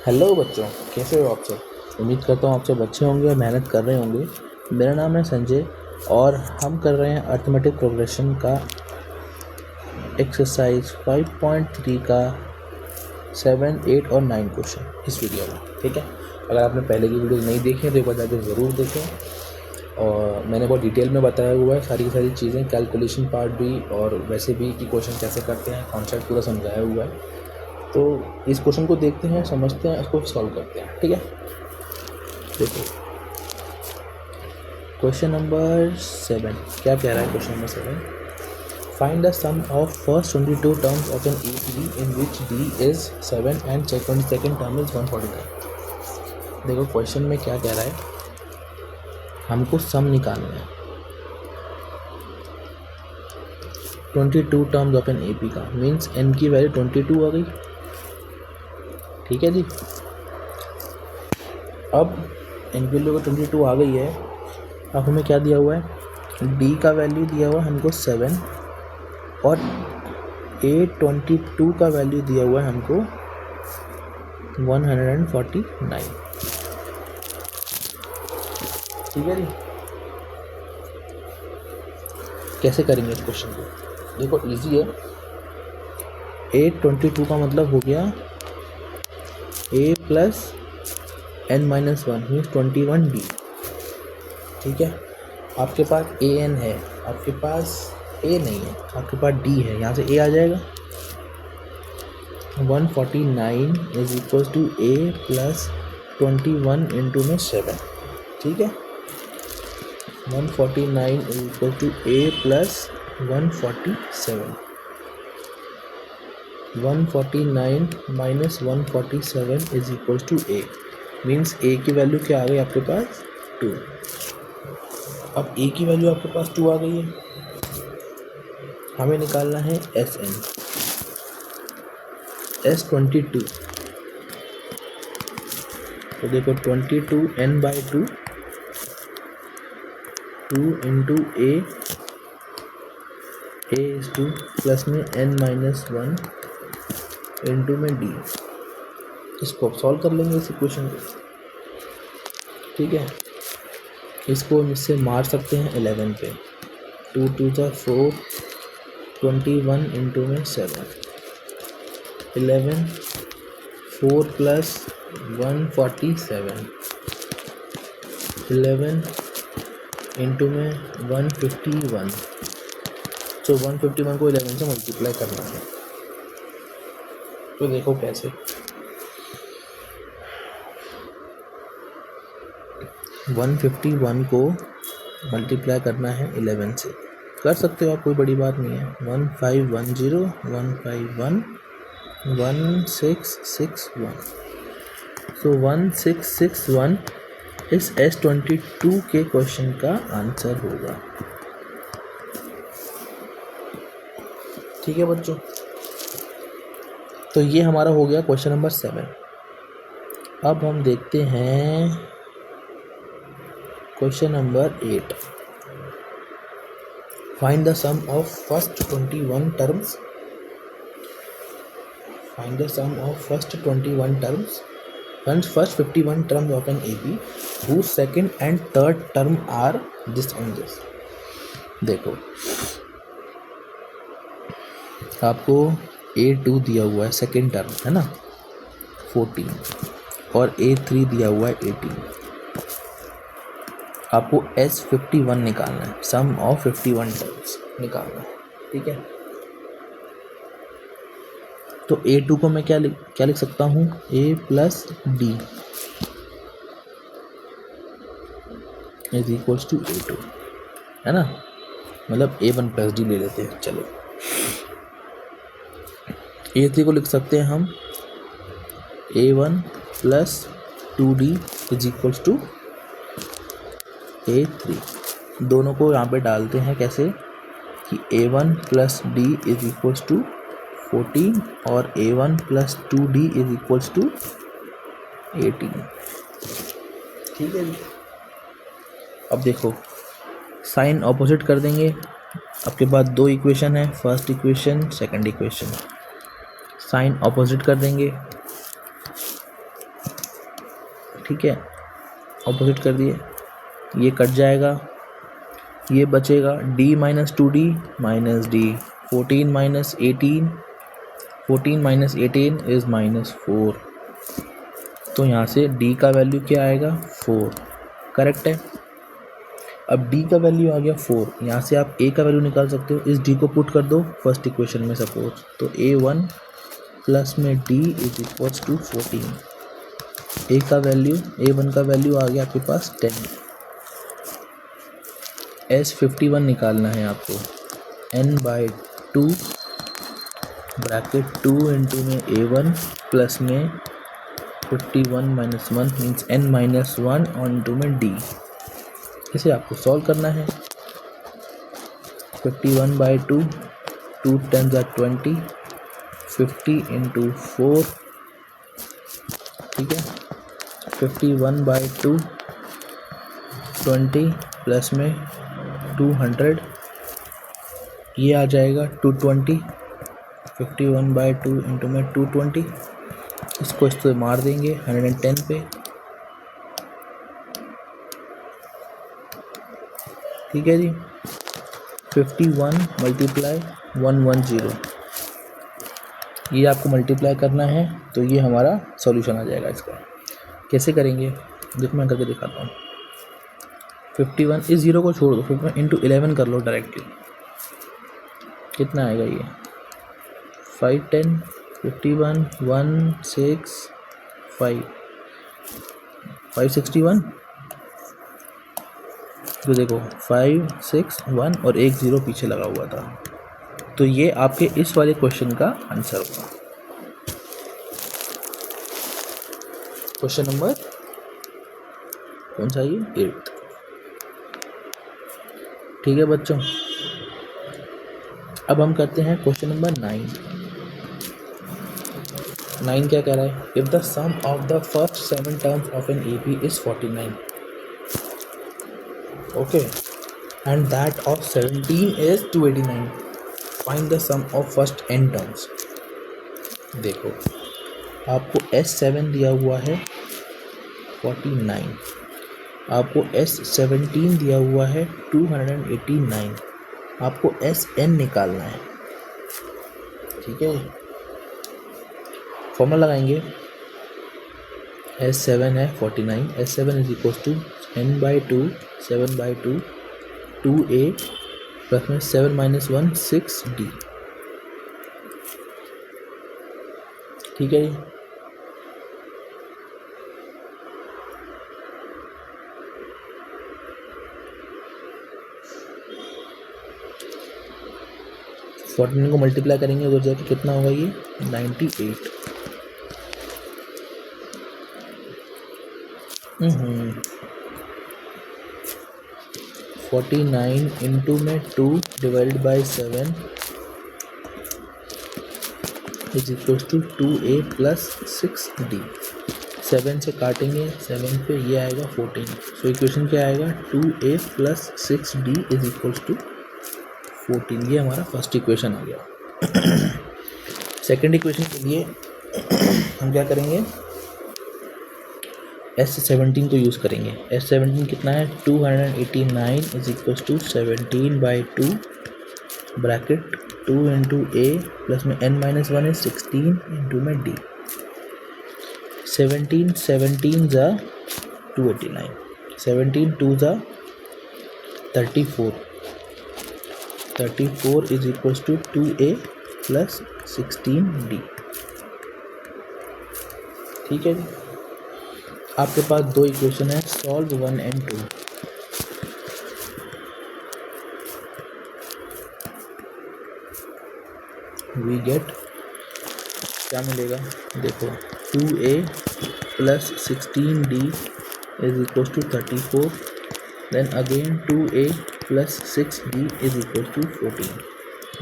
Hello बच्चों, कैसे हो आप सब। उम्मीद करता हूँ आप सब अच्छे होंगे और मेहनत कर रहे होंगे। मेरा नाम है संजय और हम कर रहे हैं अर्थमेटिक प्रोग्रेशन का एक्सरसाइज 5.3 का 7, 8 और 9 क्वेश्चन इस वीडियो में। ठीक है, अगर आपने पहले की वीडियो नहीं देखी है तो बता के ज़रूर देखें। और मैंने बहुत डिटेल में बताया हुआ है सारी की सारी चीज़ें, कैलकुलेशन पार्ट भी और वैसे भी कि क्वेश्चन कैसे करते हैं, कॉन्सेप्ट पूरा समझाया हुआ है। तो इस क्वेश्चन को देखते हैं, समझते हैं, इसको सॉल्व करते हैं। ठीक है, देखो क्वेश्चन नंबर 7 क्या कह रहा है। Question number 7, find the sum of first 22 terms of an AP in which D is 7 and 22nd term is 149। देखो क्वेश्चन में क्या कह रहा है, हमको सम निकालना है 22 टर्म्स ऑफ एन AP का, मीन्स n की वैल्यू 22 आ गई। ठीक है जी, अब n की वैल्यू 22 आ गई है। अब हमें क्या दिया हुआ है, d का वैल्यू दिया हुआ है हमको 7 और A22 का वैल्यू दिया हुआ है हमको 149। ठीक है जी, कैसे करेंगे इस क्वेश्चन को। देखो इजी है। A22 का मतलब हो गया A plus n-1 means 21D। ठीक है, आपके पास an है, आपके पास a नहीं है, आपके पास d है, यहाँ से a आ जाएगा। 149 is equal to a plus 21 into में 7। ठीक है, 149 is equal to a plus 147। 149 minus 147 is equal to a, means a की वैल्यू क्या आ गई आपके पास 2। अब a की वैल्यू आपके पास 2 आ गई है, हमें निकालना है Sn S22। तो देखो 22 n/2 2 into a is 2 plus में n-1 इंटू में d। इसको सॉल्व कर लेंगे इस इक्वेशन को। ठीक है, इसको हम इससे मार सकते हैं 11 पे। 2 2 4 21 इंटू में 7, 11 4 प्लस 147, 11 इंटू में 151। तो 151 को 11 से मल्टीप्लाई करना है। तो देखो कैसे, 151 को मल्टीप्लाई करना है 11 से, कर सकते हो आप, कोई बड़ी बात नहीं है। 1510 151 1661। सो 1661 इस S22 के क्वेश्चन का आंसर होगा। ठीक है बच्चों, तो ये हमारा हो गया क्वेश्चन नंबर 7। अब हम देखते हैं question number 8। Find the sum of first 21 terms. Find the sum of first 21 terms and first 51 terms of an AP whose second and third term are this and this। देखो आपको A2 दिया हुआ है second term है ना 14 और A3 दिया हुआ है 18। आपको S51 निकालना है, सम ऑफ 51 टर्म्स निकालना है। ठीक है, तो A2 को मैं क्या लिख सकता हूँ, A plus D is equals to A2, है ना, मतलब A1 प्लस D ले लेते हैं। चलो A3 को लिख सकते हैं हम A1 plus 2D is equals to A3। दोनों को यहाँ पे डालते हैं कैसे कि A1 plus D is equals to 14 और A1 plus 2D is equals to 18। ठीक है जी, अब देखो साइन ऑपोजिट कर देंगे। आपके पास दो इक्वेशन है, first equation second equation, sign opposite कर देंगे। ठीक है, ऑपोजिट कर दिए, ये कट जाएगा, ये बचेगा d minus 2d minus d, 14 minus 18, 14 minus 18 is -4, तो यहाँ से d का वैल्यू क्या आएगा 4, करेक्ट है। अब d का वैल्यू आ गया 4, यहाँ से आप a का वैल्यू निकाल सकते हो, इस d को पुट कर दो फर्स्ट इक्वेशन में सपोज, तो a1 प्लस में d is equals to 14, a1 का वैल्यू आ गया आपके पास 10, S51 निकालना है आपको, n/2 ब्रैकेट 2 इंटू में a1 प्लस में 51 माइनस 1 मीन्स n माइनस 1 और इंटू में d, इसे आपको सॉल्व करना है। 51/2, 2 10 are 20, 50 इंटू 4, ठीक है, 51/2 20 प्लस में 200, ये आ जाएगा 220, 51/2 इंटू में 220, इसको इससे मार देंगे 110 पे, ठीक है जी। 51 मल्टीप्लाई 110, ये आपको मल्टीप्लाई करना है, तो ये हमारा सॉल्यूशन आ जाएगा। इसका कैसे करेंगे देखो, मैं करके दिखाता हूँ। 51 इस जीरो को छोड़ दो, 51 इंटू 11 कर लो डायरेक्टली, कितना आएगा ये 5 10 51 1 6 5 561, तो देखो 5 6 1 और 1 0 पीछे लगा हुआ था, तो ये आपके इस वाले क्वेश्चन का आंसर होगा। क्वेश्चन नंबर कौन सा ये 8, ठीक है बच्चों। अब हम करते हैं क्वेश्चन नंबर 9। 9 क्या कह रहा है, if the sum of the first 7 terms of an AP is 49, okay, and that of 17 is 289, find the sum of first n terms. देखो आपको S7 दिया हुआ है 49, आपको S17 दिया हुआ है 289, आपको Sn निकालना है, ठीक है। फॉर्मूला लगाएंगे, S7 है 49, S7 is equal to n/2 7/2 2a plus में 7 माइनस 1 6d, ठीक है। 49 को मल्टीप्लाई करेंगे उधर जाके कितना होगा ये 98, 49 इंटू में 2 divided by 7 is equal to 2a plus 6d, 7 से काटेंगे 7 पे ये आएगा 14, सो इक्वेशन क्या आएगा 2a plus 6d is equal to 14, ये हमारा फर्स्ट इक्वेशन आ गया। सेकंड इक्वेशन के लिए हम क्या करेंगे, S17 को यूज़ करेंगे। S17 कितना है 289 is equal to 17/2 bracket 2 into a plus में n माइनस 1 है 16 इंटू में d, 17 ज़ा 289, 17 2 ज़ा 34 is equal to 2a plus 16d, ठीक है जी। आपके पास दो इक्वेशन है, सॉल्व 1 and 2। वी गेट क्या मिलेगा, देखो 2a plus 16d is equal to 34, then again 2a plus 6d is equal to 14,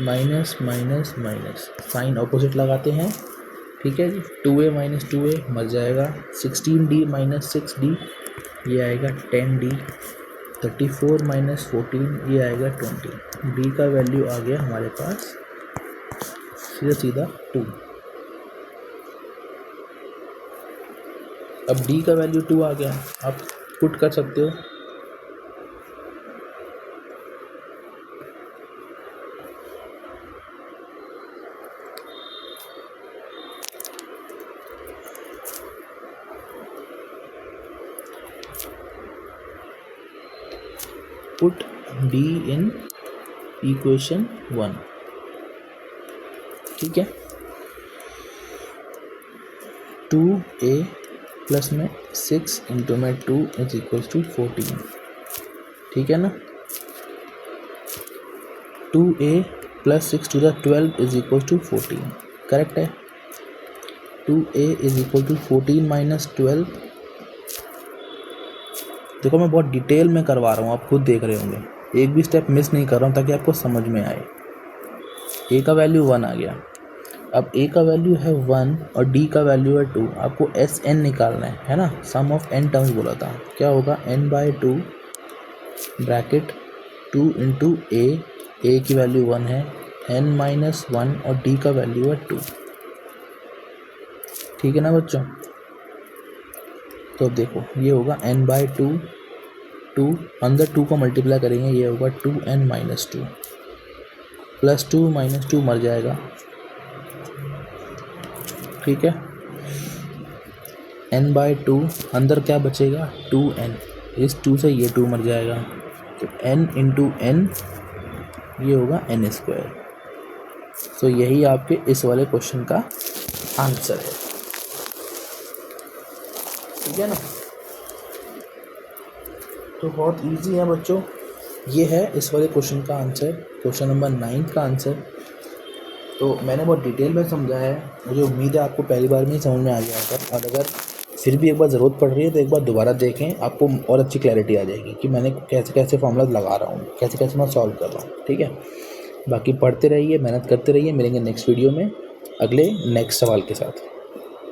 minus minus minus, sign opposite लगाते हैं, ठीक है जी। 2a माइनस 2a मर जाएगा, 16d माइनस 6d ये आएगा 10d, 34 माइनस 14 ये आएगा 20, d का वैल्यू आ गया हमारे पास सीधा 2। अब डी का वैल्यू 2 आ गया, आप पुट कर सकते हो। पुट डी इन इक्वेशन 1, ठीक है। 2a प्लस में 6 इंटू में 2 इज इक्वल टू 14, ठीक है ना। 2a plus 6 to the 12 is equal to 14, correct है। 2a is equal to 14 minus 12। देखो मैं बहुत डिटेल में करवा रहा हूँ, आप खुद देख रहे होंगे, एक भी स्टेप मिस नहीं कर रहा हूँ ताकि आपको समझ में आए। a का वैल्यू 1 आ गया, अब a का वैल्यू है 1 और d का वैल्यू है 2, आपको Sn निकालना है ना। सम ऑफ n टर्म्स बोला था, क्या होगा n/2 ब्रैकेट 2 इंटू a की वैल्यू 1 है, n-1 और d का वैल्यू है 2, ठीक है ना बच्चों। तो अब देखो ये होगा n/2, 2 अंदर 2 को मल्टीप्लाई करेंगे, ये होगा 2n-2 प्लस 2 माइनस 2 मर जाएगा, ठीक है। n/2 अंदर क्या बचेगा 2n, इस 2 से ये 2 मर जाएगा, तो n इंटू n ये होगा n²। तो यही आपके इस वाले क्वेश्चन का आंसर है, ठीक है ना। तो बहुत इजी है बच्चों, ये है इस वाले क्वेश्चन का आंसर, क्वेश्चन नंबर 9 का आंसर। तो मैंने बहुत डिटेल में समझाया है, मुझे उम्मीद है आपको पहली बार में ही समझ में आ गया होगा, और अगर फिर भी एक बार ज़रूरत पड़ रही है तो एक बार दोबारा देखें, आपको और अच्छी क्लैरिटी आ जाएगी कि मैंने कैसे कैसे फॉर्मूला लगा रहा हूँ, कैसे कैसे मैं सॉल्व कर रहा हूँ, ठीक है। बाकी पढ़ते रहिए, मेहनत करते रहिए, मिलेंगे नेक्स्ट वीडियो में अगले नेक्स्ट सवाल के साथ।